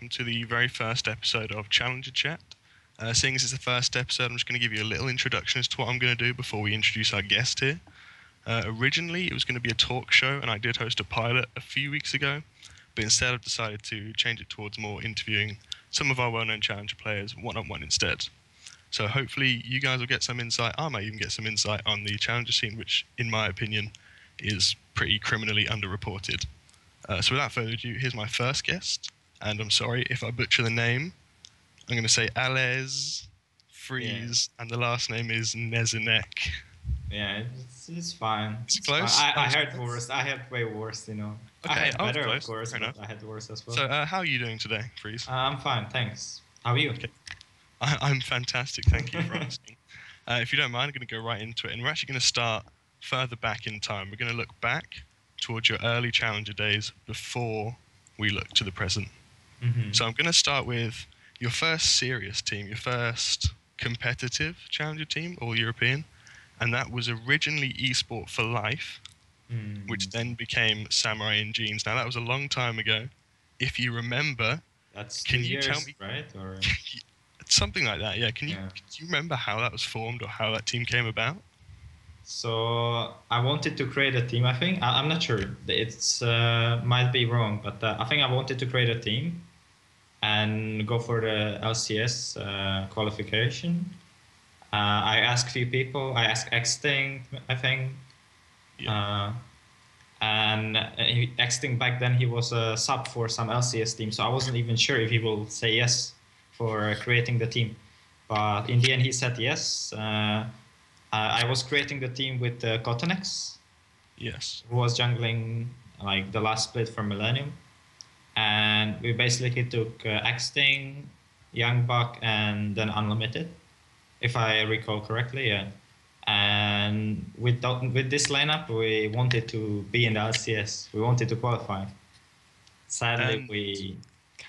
welcome to the very first episode of Challenger Chat. Seeing as it's the first episode, I'm just going to give you a little introduction as to what I'm going to do before we introduce our guest here. Originally, it was going to be a talk show, and I did host a pilot a few weeks ago, but instead I've decided to change it towards more interviewing some of our well-known Challenger players one-on-one instead. So hopefully you guys will get some insight. I might even get some insight on the Challenger scene, which, in my opinion, is pretty criminally underreported. So without further ado, here's my first guest, and I'm sorry if I butcher the name. I'm going to say Alez Freeze, and the last name is Nezinek. Yeah, it's fine. It's close? Fine. I heard worse. I had way worse, you know. Okay, I had better, close. of course, Fair but enough. I had worse as well. So how are you doing today, Freeze? I'm fine, thanks. How are you? Okay. I'm fantastic, thank you for asking. If you don't mind, I'm going to go right into it, and we're actually going to start further back in time. We're going to look back towards your early Challenger days before we look to the present. Mm-hmm. So I'm going to start with your first serious team, your first competitive Challenger team, all European, and that was originally Esport for Life, which then became Samurai in Jeans. Now, that was a long time ago. If you remember, That's can 2 you years, tell me? right? Or Something like that, yeah. Can you remember how that was formed or how that team came about? So I wanted to create a team. I think I'm not sure. It's might be wrong, but I think I wanted to create a team and go for the LCS qualification. I asked a few people. I asked Extinct, I think. Yeah. And Extinct back then, he was a sub for some LCS team, so I wasn't even sure if he will say yes for creating the team. But in the end, he said yes. I was creating the team with Cotonex, Yes. who was jungling like the last split for Millennium. And we basically took Extinct, Young Buck, and then Unlimited, if I recall correctly, yeah. And with this lineup, we wanted to be in the LCS. We wanted to qualify. Sadly, we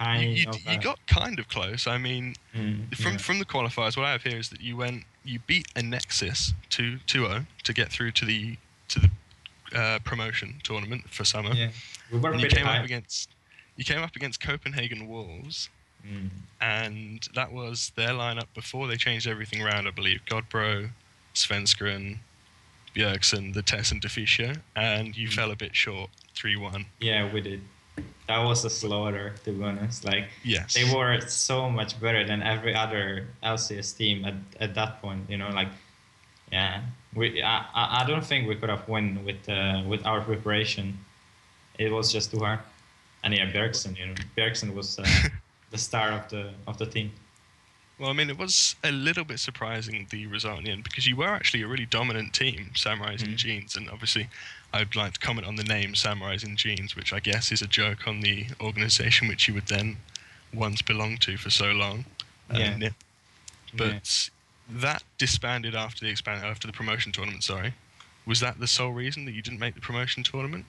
You got kind of close. I mean, from the qualifiers, what I have here is that you beat a Nexus 2-0 to get through to the promotion tournament for summer. Yeah, we were and pretty you high. came up against Copenhagen Wolves, and that was their lineup before they changed everything around. I believe Godbro, Svenskeren, Bjergsen, the Tess, and Deficia, and you fell a bit short, 3-1. Yeah, we did. That was a slaughter, to be honest. Like, yes, they were so much better than every other LCS team at that point. You know, like, yeah, I don't think we could have won with our preparation. It was just too hard. And yeah, Bjergsen was the star of the team. Well, I mean, it was a little bit surprising, the result in the end, because you were actually a really dominant team, Samurais in Jeans, and obviously I'd like to comment on the name Samurais in Jeans, which I guess is a joke on the organisation which you would then once belong to for so long. Yeah. But that disbanded after the promotion tournament, sorry. Was that the sole reason that you didn't make the promotion tournament?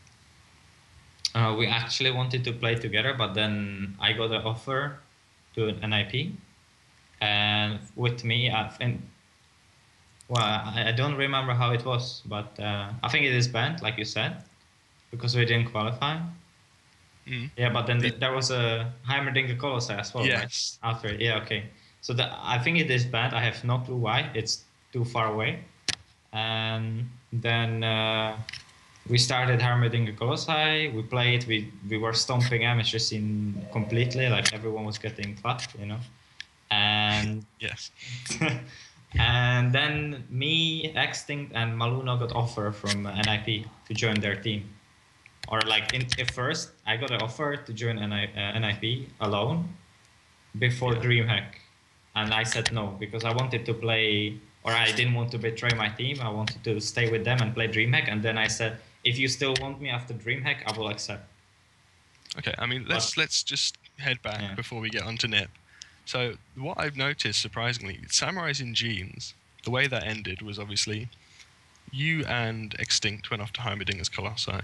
We actually wanted to play together, but then I got an offer to an NIP. And with me, I don't remember how it was, but I think it is banned, like you said, because we didn't qualify. Yeah, but then there was a Heimerdingers Colossi as well, yes. Right? After, yeah, okay. So I think it is banned. I have no clue why. It's too far away. And then we started Heimerdingers Colossi. We played. We were stomping amateur scene completely. Like, everyone was getting clapped, you know. And yes. And then me, Extinct, and Maluno got offer from NIP to join their team. Or like at first, I got an offer to join NIP alone before DreamHack, and I said no because I wanted to play, or I didn't want to betray my team. I wanted to stay with them and play DreamHack. And then I said, if you still want me after DreamHack, I will accept. Okay, I mean, let's just head back before we get onto NIP. So what I've noticed, surprisingly, Samurais in Jeans, the way that ended was obviously you and Extinct went off to Heimerdingers Colossi,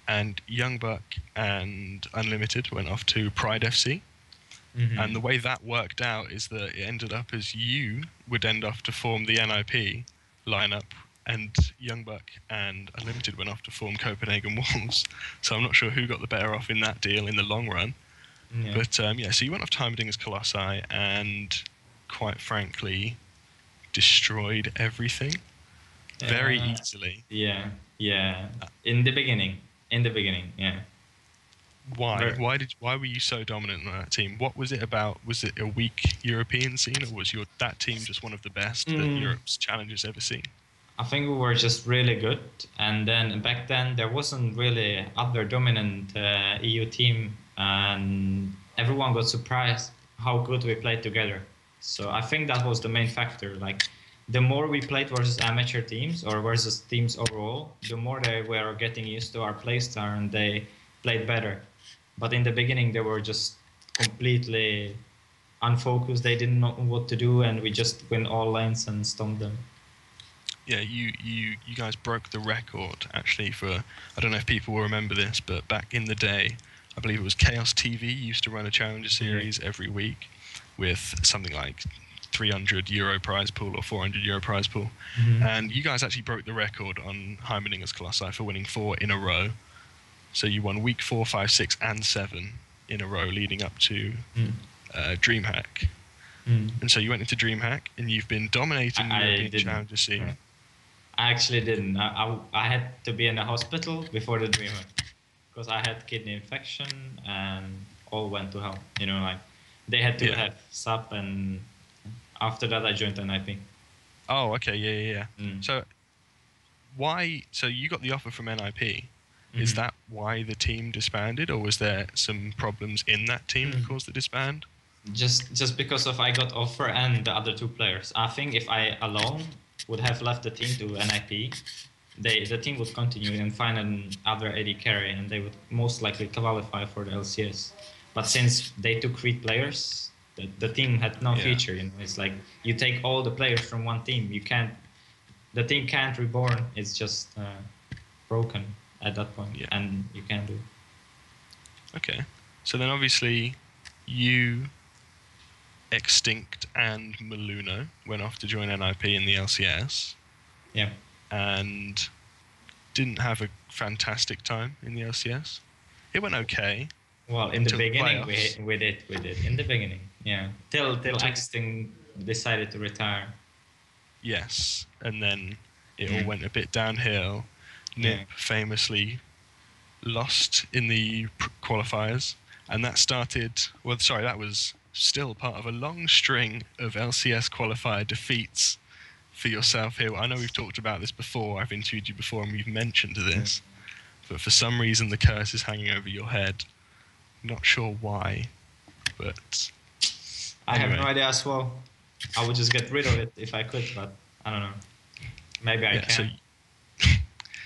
and Young Buck and Unlimited went off to Pride FC. And the way that worked out is that it ended up as you would end off to form the NIP lineup, and Young Buck and Unlimited went off to form Copenhagen Wolves. So I'm not sure who got the better off in that deal in the long run. Yeah. But so you went off to Heimerdingers Colossi and, quite frankly, destroyed everything very easily. Yeah, yeah. Uh, In the beginning, yeah. Why? Ver- Why were you so dominant on that team? What was it about? Was it a weak European scene, or was that team just one of the best that Europe's challengers ever seen? I think we were just really good, and then back then there wasn't really other dominant EU team, and everyone got surprised how good we played together. So I think that was the main factor. Like, the more we played versus amateur teams or versus teams overall, the more they were getting used to our playstyle and they played better. But in the beginning, they were just completely unfocused. They didn't know what to do, and we just win all lanes and stomped them. Yeah, you guys broke the record actually for, I don't know if people will remember this, but back in the day, I believe it was Chaos TV used to run a challenger series every week with something like €300 prize pool or €400 prize pool, and you guys actually broke the record on Heimerdingers Colossi for winning 4 in a row. So you won week 4, 5, 6, and 7 in a row leading up to DreamHack. And so you went into DreamHack and you've been dominating the European challenger scene. I actually didn't. I had to be in the hospital before the dreamer because I had kidney infection and all went to hell. Like, they had to have SAP, and after that I joined NIP. Oh, okay, yeah. So why? So you got the offer from NIP. Is that why the team disbanded, or was there some problems in that team that caused the disband? Just because of I got offer and the other 2 players. I think if I alone would have left the team to NIP, the team would continue and find another AD carry, and they would most likely qualify for the LCS. But since they took 3 players, the team had no future. It's like you take all the players from one team. The team can't reborn. It's just broken at that point, and you can't do. Okay, so then obviously you, Extinct, and Maluno went off to join NIP in the LCS. Yeah. And didn't have a fantastic time in the LCS. It went okay. Well, in the beginning, we did. In the beginning, yeah. Till Extinct decided to retire. Yes, and then it all went a bit downhill. Nip famously lost in the qualifiers, and that was still part of a long string of LCS qualifier defeats for yourself here. I know we've talked about this before, I've interviewed you before and we've mentioned this, but for some reason the curse is hanging over your head. Not sure why, but I have no idea as well. I would just get rid of it if I could, but I don't know. Maybe I can.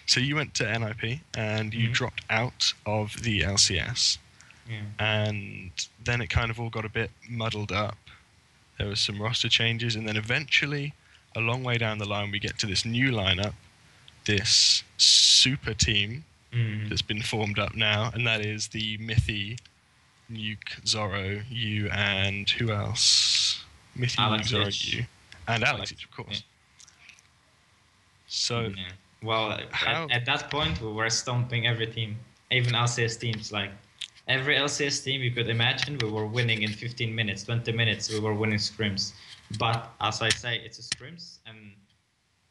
So you went to NIP and you dropped out of the LCS. And then it kind of all got a bit muddled up. There was some roster changes, and then eventually, a long way down the line, we get to this new lineup, this super team that's been formed up now, and that is the Mithy, Nuke, Zorro, you, and who else? Mithy, Nuke, Zorro, you, and Alex, of course. So, well, at that point, we were stomping every team, even LCS teams. Like, every LCS team you could imagine, we were winning in 15 minutes, 20 minutes, we were winning scrims. But as I say, it's a scrims, and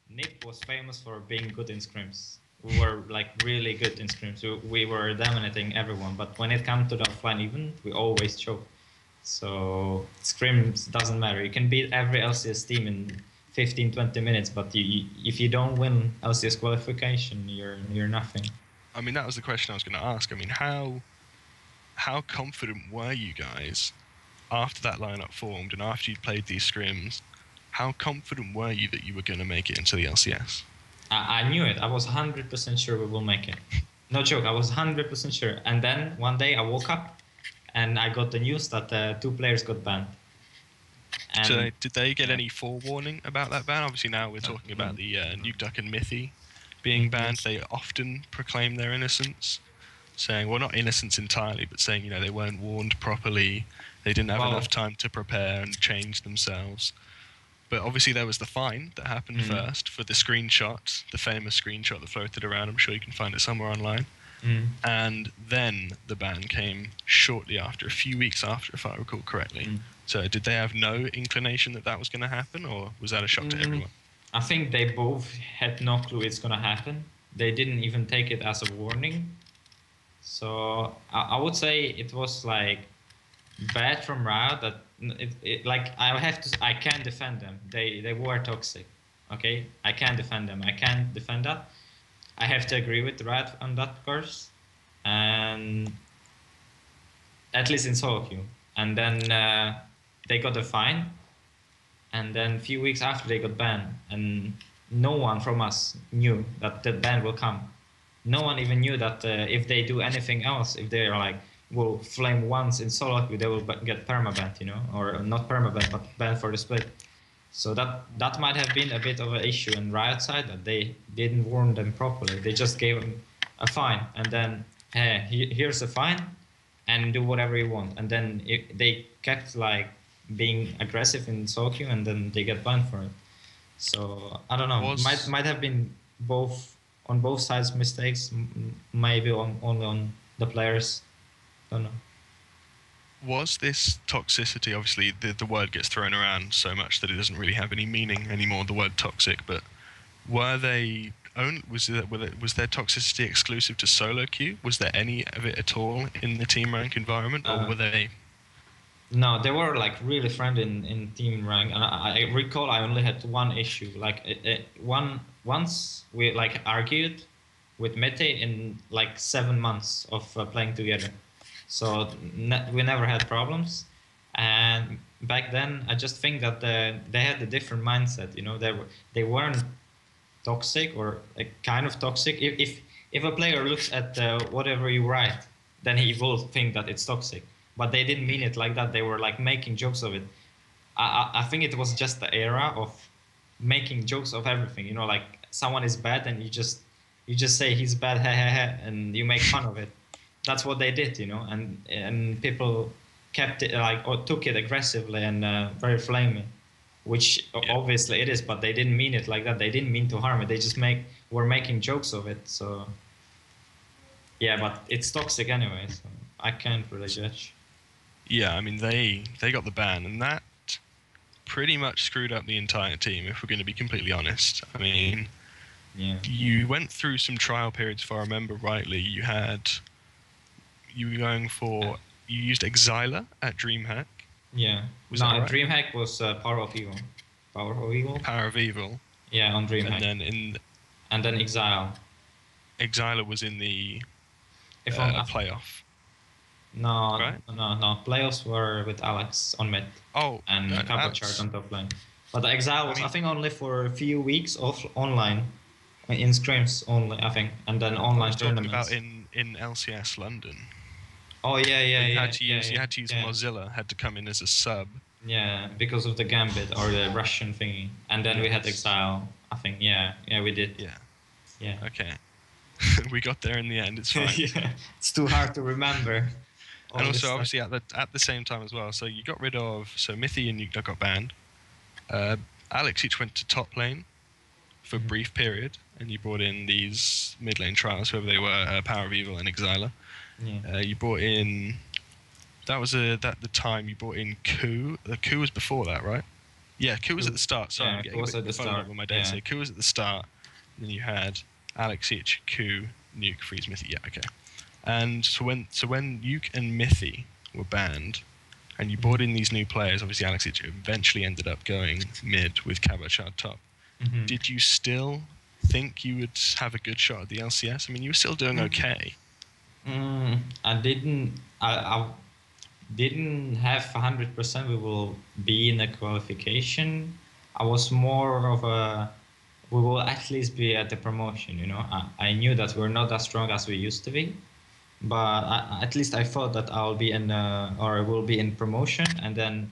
Nick was famous for being good in scrims. We were like really good in scrims. We were dominating everyone, but when it comes to the offline event, we always choke. So scrims doesn't matter. You can beat every LCS team in 15, 20 minutes, but if you don't win LCS qualification, you're nothing. I mean, that was the question I was going to ask. I mean, how confident were you guys after that lineup formed and after you'd played these scrims? How confident were you that you were going to make it into the LCS? I knew it. I was 100% sure we will make it. No joke, I was 100% sure. And then one day I woke up and I got the news that 2 players got banned. And so did they get any forewarning about that ban? Obviously now we're talking about the Nukeduck and Mithy being banned. They often proclaim their innocence, saying, well, not innocence entirely, but saying, they weren't warned properly, they didn't have enough time to prepare and change themselves. But obviously there was the fine that happened first for the screenshot, the famous screenshot that floated around. I'm sure you can find it somewhere online. And then the ban came shortly after, a few weeks after, if I recall correctly. So did they have no inclination that was going to happen, or was that a shock to everyone? I think they both had no clue it's gonna happen. They didn't even take it as a warning. So I would say it was like bad from Riot that like I can't defend them. They were toxic. Okay, I can't defend them. I can't defend that. I have to agree with Riot on that course, and at least in solo queue. And then they got a fine, and then a few weeks after they got banned, and no one from us knew that the ban will come. No one even knew that if they do anything else, if they are like will flame once in solo queue, they will get permabanned, you know, or not permabanned, but banned for the split. So that might have been a bit of an issue in Riot side, that they didn't warn them properly. They just gave them a fine, and then hey, here's a fine, and do whatever you want. And then they kept like being aggressive in solo queue, and then they get banned for it. So I don't know. Might have been both on both sides mistakes. Maybe only on the players. Don't know. Was this toxicity, obviously the word gets thrown around so much that it doesn't really have any meaning anymore, the word toxic, but was their toxicity exclusive to solo queue? Was there any of it at all in the team rank environment, or were they? No, they were like really friendly in team rank, and I recall I only had one issue. Like once we like argued with Mithy in like 7 months of playing together. So we never had problems, and back then I just think that they had a different mindset. You know, they weren't toxic or kind of toxic. If a player looks at whatever you write, then he will think that it's toxic. But they didn't mean it like that. They were like making jokes of it. I think it was just the era of making jokes of everything. You know, like someone is bad and you just say he's bad, and you make fun of it. That's what they did, you know, and people kept it like or took it aggressively and very flaming, which obviously it is, but they didn't mean it like that. They didn't mean to harm it. They just were making jokes of it. So yeah, but it's toxic anyway, so I can't really judge. Yeah, I mean they got the ban, and that pretty much screwed up the entire team. If we're going to be completely honest, I mean, you went through some trial periods, if I remember rightly. You were going for, you used Exiler at DreamHack. Yeah. Was that right? DreamHack was Power of Evil. Power of Evil? Power of Evil. Yeah, on DreamHack. And then Exile. Exiler was in the playoff. No, right? no. Playoffs were with Alex on mid. Oh. And Kabachart on top lane. But the Exile was, I think, only for a few weeks online. In scrims only, I think. And then online tournaments. About in LCS London. Oh yeah. You had to use Mozilla, had to come in as a sub. Yeah, because of the Gambit or the Russian thingy, and then we had Exile. I think yeah, we did. Yeah. Okay, we got there in the end. It's fine. Yeah, it's too hard to remember. And also, obviously, at the same time as well. So you got rid of Mithy and Nukeduck got banned. Alex each went to top lane for a brief period, and you brought in these mid lane trials, whoever they were, Power of Evil and Exiler. Yeah. You brought in. That was the time you brought in Ku. The Ku was before that, right? Yeah, Ku was at the start. Sorry, I'm getting a bit phoned up on my day. So Ku was at the start. And then you had Alex each, Ku, Nuke, Freeze, Mithy. Yeah, okay. And so when Nuke and Mithy were banned, and you brought in these new players, obviously Alex each eventually ended up going mid with Kabachard top. Mm-hmm. Did you still think you would have a good shot at the LCS? I mean, you were still doing okay. I didn't have 100% we will be in the qualification. I was more of we will at least be at the promotion, you know. I knew that we're not as strong as we used to be, but at least I thought that I'll be or will be in promotion, and then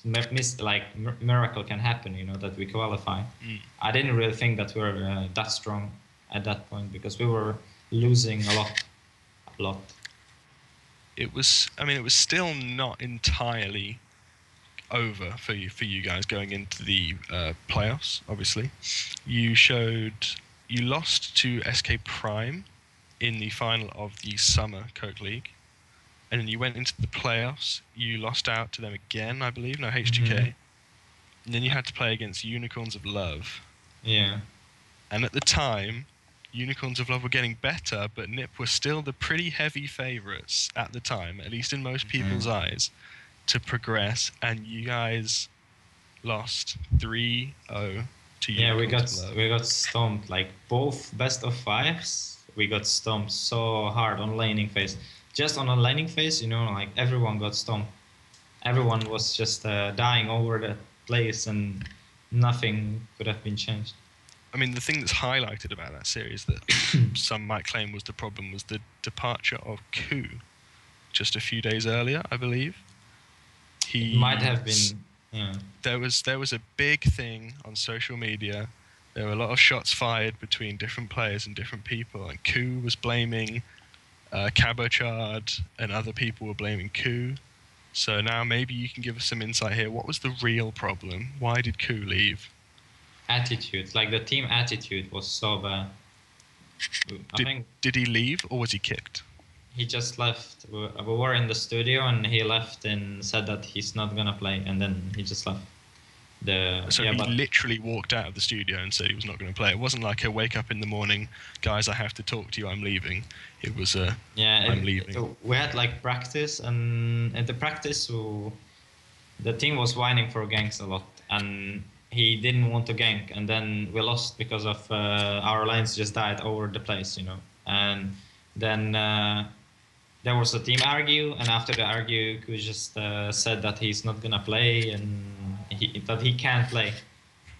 miracle can happen, you know, that we qualify. I didn't really think that we were that strong at that point, because we were losing a lot. It was still not entirely over for you guys going into the playoffs. Obviously, you lost to SK Prime in the final of the Summer Coke League. And then you went into the playoffs. You lost out to them again, I believe. No, H2K. And then you had to play against Unicorns of Love. Yeah. And at the time, Unicorns of Love were getting better, but NIP were still the pretty heavy favourites at the time, at least in most people's eyes, to progress. And you guys lost 3-0 to Unicorns of Love. We got stomped. Like both best of fives, we got stomped so hard on laning phase. Just on a laning phase, you know, like everyone got stomped. Everyone was just dying over the place, and nothing could have been changed. I mean, the thing that's highlighted about that series that some might claim was the problem was the departure of Ku just a few days earlier, I believe. He might have been. Yeah. There was a big thing on social media. There were a lot of shots fired between different players and different people, and Ku was blaming Cabochard, and other people were blaming Ku. So now maybe you can give us some insight here. What was the real problem? Why did Ku leave? Attitude, like the team attitude was so bad. Did he leave or was he kicked? He just left. We were in the studio and he left and said that he's not gonna play, and then he just left. He literally walked out of the studio and said he was not going to play. It wasn't like a wake up in the morning, guys, I have to talk to you, I'm leaving. It was I'm leaving. We had like practice, and at the practice the team was whining for ganks a lot, and he didn't want to gank, and then we lost because of our lines just died over the place, you know. And then there was a team argue, and after the argue, Ku just said that he's not gonna play and that he can't play.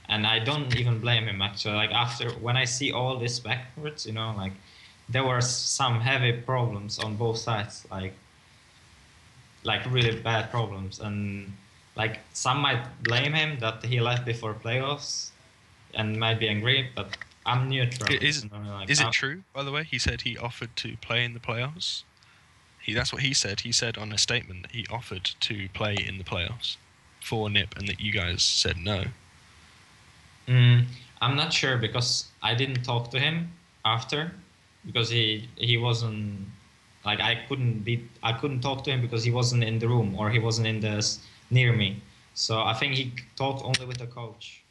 And I don't even blame him actually. Like after when I see all this backwards, you know, like there were some heavy problems on both sides, like really bad problems, and like some might blame him that he left before playoffs, and might be angry, but I'm neutral. Is it true, by the way? He said he offered to play in the playoffs. That's what he said. He said on a statement that he offered to play in the playoffs for NIP, and that you guys said no. I'm not sure because I didn't talk to him after, because he wasn't like I couldn't talk to him because he wasn't in the room, or he wasn't near me. So I think he talked only with the coach.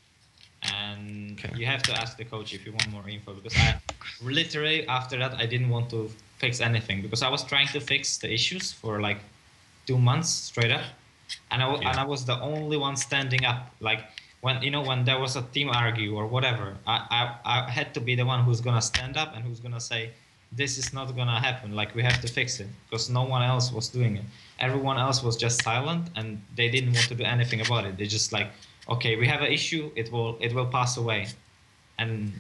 And you have to ask the coach if you want more info, because I literally after that I didn't want to fix anything, because I was trying to fix the issues for like 2 months straight up, and I was the only one standing up. Like when there was a team argue or whatever, I had to be the one who's gonna stand up and who's gonna say this is not gonna happen, like we have to fix it, because no one else was doing it. Everyone else was just silent and they didn't want to do anything about it. They just like, okay, we have an issue, it will pass away. And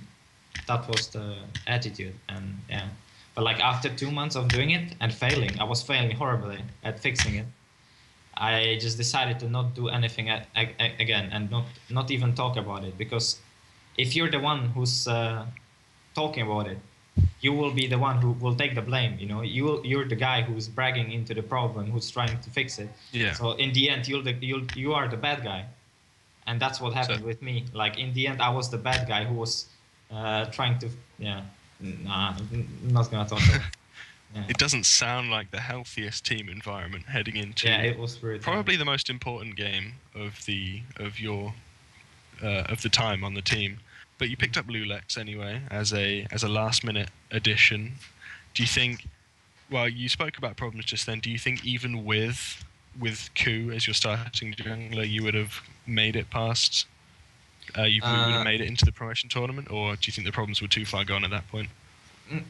that was the attitude. And yeah, but like after 2 months of doing it and failing, I was failing horribly at fixing it, I just decided to not do anything again, and not even talk about it, because if you're the one who's talking about it, you will be the one who will take the blame. You know, you're the guy who's bragging into the problem, who's trying to fix it. Yeah. So in the end, you are the bad guy. And that's what happened with me. Like in the end, I was the bad guy who was trying to. Yeah, nah, I'm not gonna talk about it. Yeah. It doesn't sound like the healthiest team environment heading into. Yeah, it was really probably the most important game of the time on the team. But you picked up Lulex anyway as a last minute addition. Do you think? Well, you spoke about problems just then. Do you think even with Ku as your starting jungler, you would have made it past? You would have made it into the promotion tournament, or do you think the problems were too far gone at that point?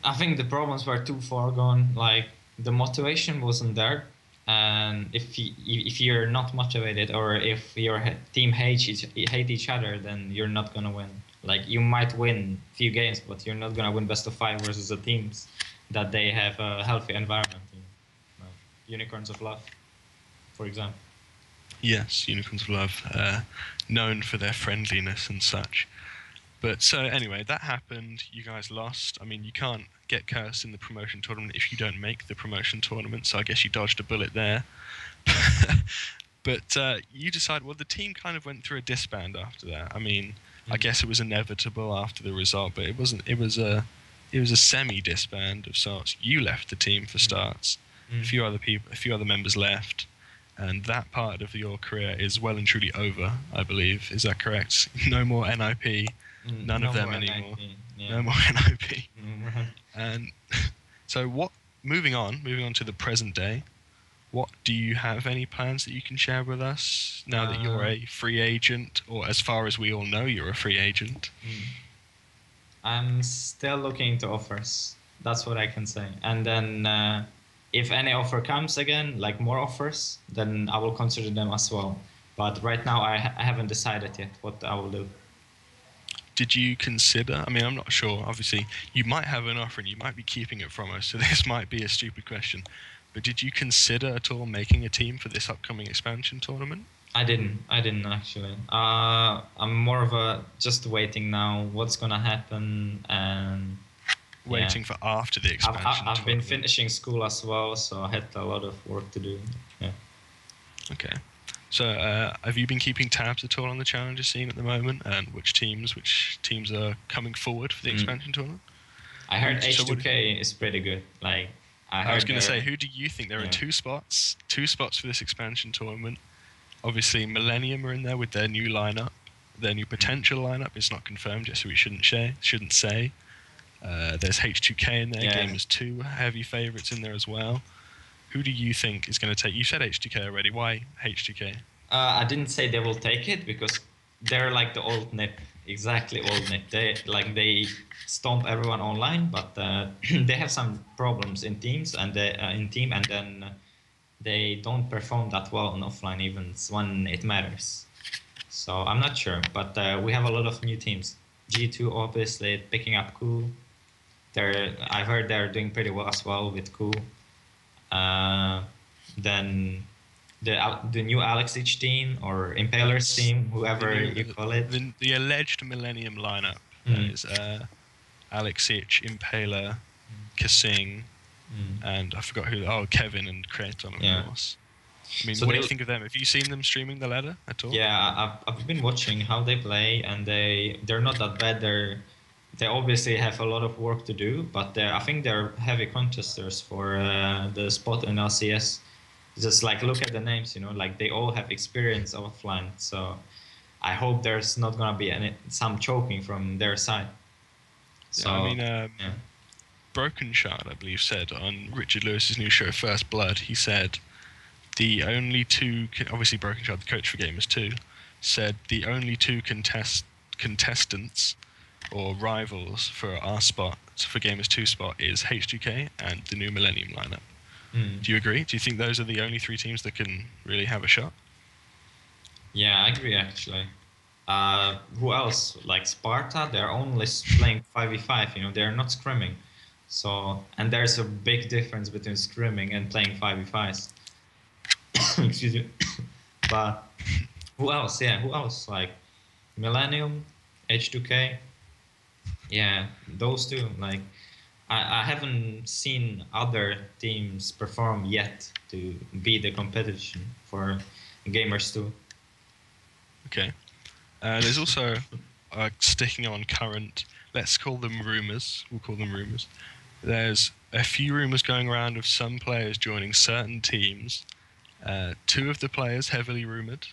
I think the problems were too far gone. Like the motivation wasn't there, and if you're not motivated, or if your team hate each other, then you're not gonna win. Like you might win a few games, but you're not gonna win best of 5 versus the teams that they have a healthy environment. Like Unicorns of Love, for example. Yes, Unicorns of Love, known for their friendliness and such. But so anyway, that happened. You guys lost. I mean, you can't get cursed in the promotion tournament if you don't make the promotion tournament. So I guess you dodged a bullet there. But you decided. Well, the team kind of went through a disband after that. I mean, I guess it was inevitable after the result, but it wasn't. It it was a semi-disband of sorts. You left the team for starts. A few other members left, and that part of your career is well and truly over, I believe. Is that correct? No more NIP. None No of them more anymore. NIP, yeah. No more NIP. Mm. And so moving on to the present day, what do you have any plans that you can share with us now that you're a free agent, or as far as we all know, you're a free agent? I'm still looking into offers. That's what I can say. And then if any offer comes again, like more offers, then I will consider them as well. But right now, I haven't decided yet what I will do. Did you consider, I mean, I'm not sure, obviously, you might have an offer and you might be keeping it from us, so this might be a stupid question, but did you consider at all making a team for this upcoming expansion tournament? I didn't actually. I'm more of a just waiting now. What's gonna happen and waiting for after the expansion. I've been finishing school as well, so I had a lot of work to do. Yeah. Okay. So have you been keeping tabs at all on the challenger scene at the moment, and which teams are coming forward for the expansion tournament? I heard H2K is pretty good. Like I was going to say, who do you think? There are two spots for this expansion tournament. Obviously, Millennium are in there with their new lineup, their new potential lineup. It's not confirmed yet, so we shouldn't say. There's H2K in there. Gamers 2 heavy favourites in there as well. Who do you think is going to take? You said H2K already. Why H2K? I didn't say they will take it because they're like the old NIP, exactly old NIP. They stomp everyone online, but they have some problems in teams and then they don't perform that well on offline events when it matters. So I'm not sure, but we have a lot of new teams. G2 obviously picking up Cool. I heard they're doing pretty well as well with Cool. Then the new Alex Ich team or Impalers team, whoever you call it. The alleged Millennium lineup is Alex Ich, Impaler, Kasing, and I forgot who. Oh, Kevin and Kraton, of course. I mean, so what do you think of them? Have you seen them streaming the ladder at all? Yeah, I've been watching how they play, and they're not that bad. They obviously have a lot of work to do, but I think they're heavy contesters for the spot in LCS. Just like look at the names, like they all have experience offline. So I hope there's not gonna be some choking from their side. So I mean, Broken Shard, I believe, said on Richard Lewis's new show First Blood, he said the only two, obviously Broken Shard, the coach for Gamers 2, said the only two contestants or rivals for our spot, for Gamers 2 spot, is H2K and the new Millennium lineup. Do you agree? Do you think those are the only three teams that can really have a shot? Yeah, I agree actually. Who else? Like Sparta, they're only playing 5v5, they're not scrimming. So, and there's a big difference between scrimming and playing 5v5s. Excuse me. But who else? Yeah, who else? Like Millennium, H2K. Yeah, those two. Like, I haven't seen other teams perform yet to be the competition for Gamers 2. Okay. There's also, sticking on current, let's call them rumours. We'll call them rumours. There's a few rumours going around of some players joining certain teams. Two of the players heavily rumoured.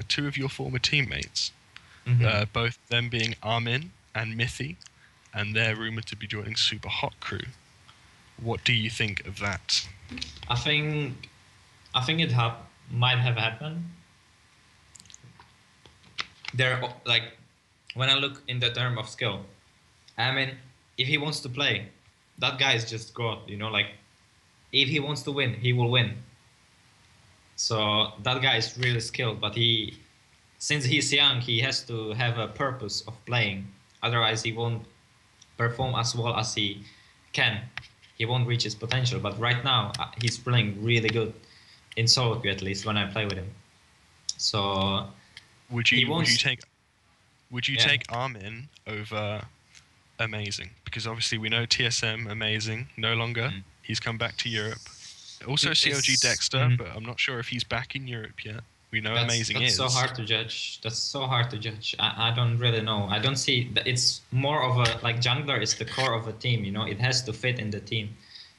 Two of your former teammates. Both them being Amin and Mithy. And they're rumoured to be joining Super Hot Crew. What do you think of that? I think it might have happened. They're like, when I look in the term of skill, I mean, if he wants to play, that guy is just God. Like, if he wants to win, he will win. So that guy is really skilled, but since he's young, he has to have a purpose of playing. Otherwise, he won't perform as well as he can. He won't reach his potential. But right now, he's playing really good in solo queue, at least when I play with him. So would you take Armin over Amazing? Because obviously we know TSM Amazing no longer. He's come back to Europe. Also CLG Dexter, but I'm not sure if he's back in Europe yet. We know That's amazing is. so hard to judge. That's so hard to judge. I don't really know. I don't see. It's more of a like jungler is the core of a team. You know, it has to fit in the team.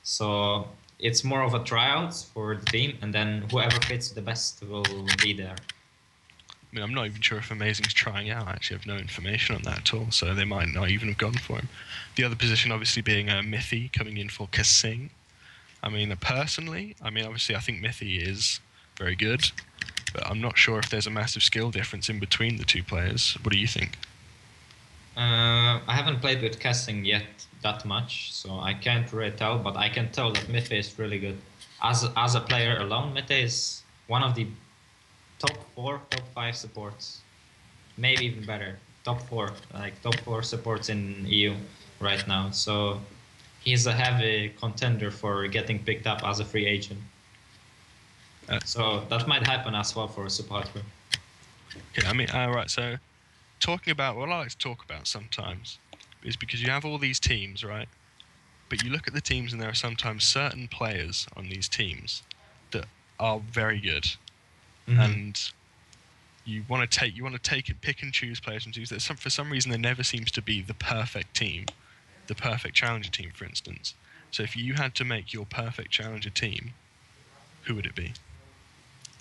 So it's more of a tryouts for the team, and then whoever fits the best will be there. I mean, I'm not even sure if Amazing's trying out. I actually have no information on that at all, so they might not even have gone for him. The other position, obviously, being Mithy coming in for Kasing. I mean, personally, obviously, I think Mithy is very good, but I'm not sure if there's a massive skill difference in between the two players. What do you think? I haven't played with Kasing yet that much, so I can't really tell, but I can tell that Mithy is really good. As a player alone, Mithy is one of the top 4, top 5 supports. Maybe even better. Top 4, like top 4 supports in EU right now. So he's a heavy contender for getting picked up as a free agent. So that might happen as well for a support group. Okay, I mean, right, so talking about what I like to talk about sometimes is because you have all these teams, right? But you look at the teams and there are sometimes certain players on these teams that are very good. Mm-hmm. And you want to take and pick and choose players from teams that for some reason there never seems to be the perfect team, the perfect challenger team, for instance. So if you had to make your perfect challenger team, who would it be?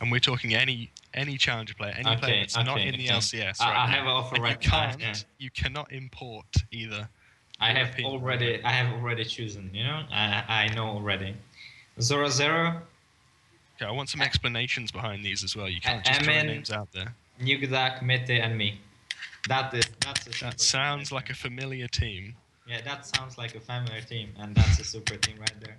And we're talking any challenger player, any player that's not in the LCS. Right I have an offer right now. You cannot import either. I have already chosen. You know, I know already. 0-0. Okay, I want some explanations behind these as well. You can't just throw names out there. Nukeduck, Mithy, and me. That sounds like a familiar team. Yeah, that sounds like a familiar team, and that's a super team right there.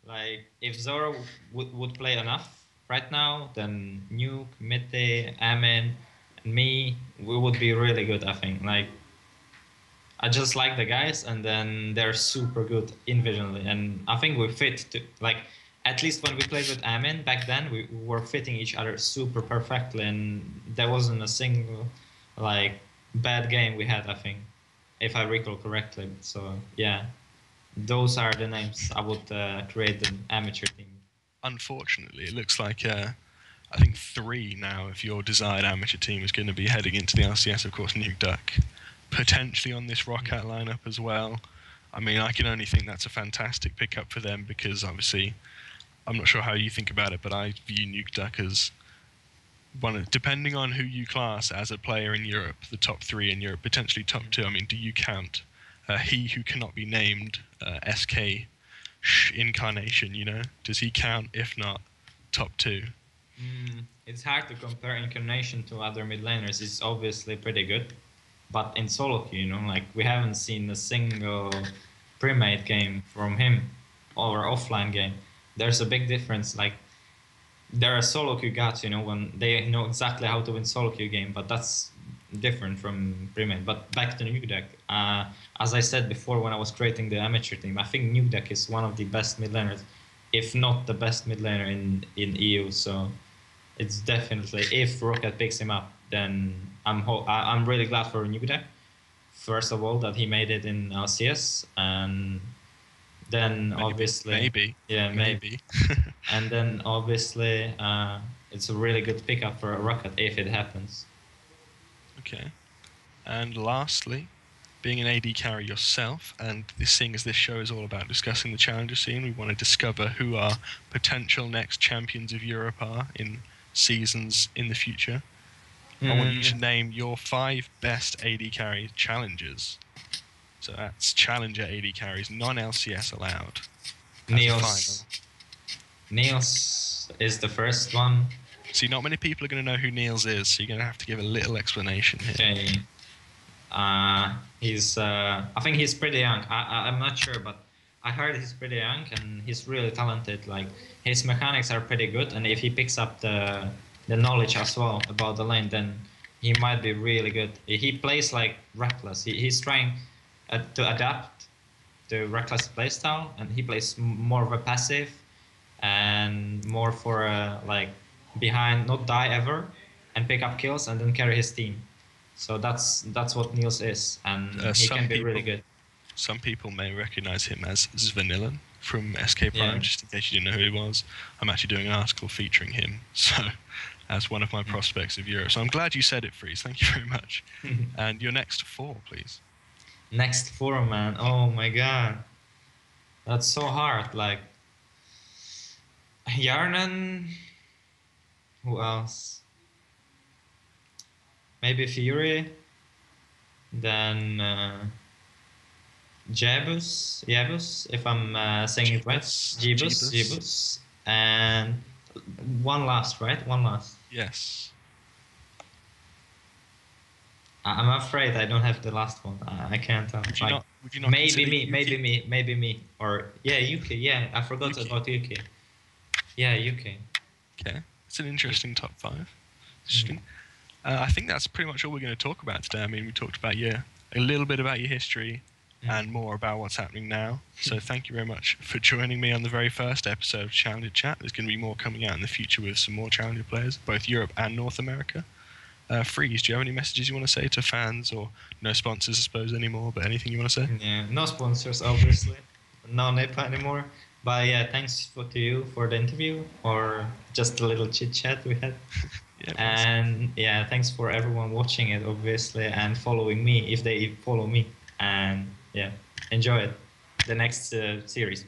Like, if Zoro would play enough right now, then Nuke, Mithy, Amin, and me, we would be really good, I think. Like, I just like the guys, and then they're super good individually, and I think we fit to, like, at least when we played with Amin back then, we were fitting each other super perfectly, and there wasn't a single, like, bad game we had, I think, if I recall correctly. So, yeah, those are the names I would create an amateur team. Unfortunately, it looks like, I think 3 now of your desired amateur team is going to be heading into the LCS, of course, Nukeduck. Potentially on this Roccat lineup as well. I mean, I can only think that's a fantastic pickup for them because, obviously, I'm not sure how you think about it, but I view Nukeduck as depending on who you class as a player in Europe, the top 3 in Europe, potentially top 2. I mean, do you count he who cannot be named, SK Incarnation, you know? Does he count, if not, top 2? It's hard to compare Incarnation to other mid laners. It's obviously pretty good. But in solo queue, you know, like, we haven't seen a single pre-made game from him or offline game. There's a big difference. Like, there are solo queue gods, you know, when they know exactly how to win solo queue game, but that's different from pre-made. But back to Nukeduck, as I said before when I was creating the amateur team, I think Nukeduck is one of the best mid laners, if not the best mid laner in EU. So it's definitely, if Roccat picks him up, then I'm really glad for Nukeduck. First of all, that he made it in LCS, and then obviously maybe. And then obviously it's a really good pickup for Roccat if it happens. Okay. And lastly, being an AD carry yourself, and seeing as this show is all about discussing the challenger scene, we want to discover who our potential next champions of Europe are in seasons in the future. I want you to name your 5 best AD carry challengers. So that's challenger AD carries, non-LCS allowed. Niels is the first one. See, not many people are going to know who Niels is, so you're going to have to give a little explanation here. Okay. I think he's pretty young. I'm not sure, but I heard he's pretty young and he's really talented. Like, his mechanics are pretty good, and if he picks up the knowledge as well about the lane, then he might be really good. He plays like Reckless. He's trying to adapt the Reckless playstyle, and he plays more of a passive and more for like behind, not die ever, and pick up kills and then carry his team. So that's what Niels is, and he can be really good. Some people may recognise him as Svanillan from SK Prime, Yeah. just in case you didn't know who he was. I'm actually doing an article featuring him, so as one of my prospects of Europe. So I'm glad you said it, Freeze. Thank you very much. And your next 4, please. Next 4, man. Oh my god. That's so hard. Like, Yarnan. Who else? Maybe Fury. Then Jebus, if I'm saying it right. Jebus. And one last, right? One last. Yes. I'm afraid I don't have the last one. I can't tell. Would you not maybe me, Yuki? maybe me. Or, yeah, UK. Yeah, I forgot UK. about UK. Yeah, UK. Okay. It's an interesting top 5. Interesting. I think that's pretty much all we're going to talk about today. I mean, we talked about a little bit about your history and more about what's happening now. So thank you very much for joining me on the very first episode of Challenger Chat. There's going to be more coming out in the future with some more Challenger players, both Europe and North America. Freeze, do you have any messages you want to say to fans, or no sponsors, I suppose, anymore, but anything you want to say? Yeah, no sponsors, obviously. No NEPA anymore. But yeah, thanks to you for the interview, or just a little chit chat we had. Yeah, and yeah, thanks for everyone watching it, obviously, and following me if they follow me. And yeah, enjoy it. The next series.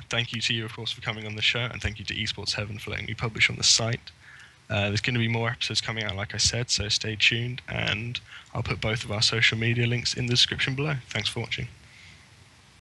Thank you to you, of course, for coming on the show, and thank you to Esports Heaven for letting me publish on the site. There's going to be more episodes coming out, like I said, so stay tuned, and I'll put both of our social media links in the description below. Thanks for watching.